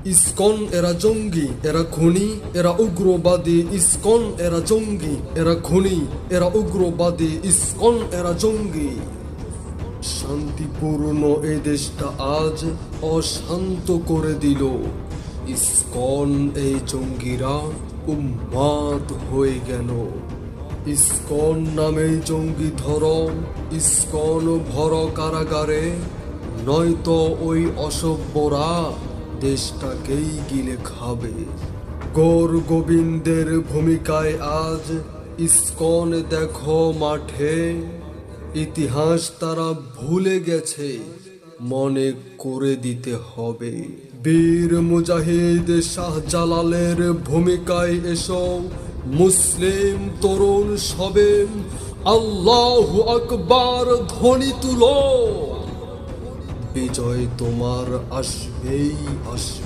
ISKCON এরা জঙ্গি, এরা খুনি, এরা উগ্রবাদী। ইসকন এরা জঙ্গি, এরা খুনি, এরা উগ্রবাদী। ইসকন এরা জঙ্গি। শান্তিপূর্ণ এই দেশটা আজ অশান্ত করে দিল। ইসকন এই জঙ্গিরা উন্মাদ হয়ে গেল। ইসকন নামে জঙ্গি ধর, ইসকন ভর কারাগারে, নয়তো ওই অসভ্যরা দেশটাকেই গিলে খাবে। গৌর গোবিন্দের ভূমিকায় আজ ইসকন দেখো মাঠে। ইতিহাস তারা ভুলে গেছে, মনে করে দিতে হবে। বীর মুজাহিদ শাহজালালের ভূমিকায় এসো মুসলিম তরুণ সবে, আল্লাহু আকবার ধ্বনি তুলো। বিজয় তোমার আসবেই আসবে।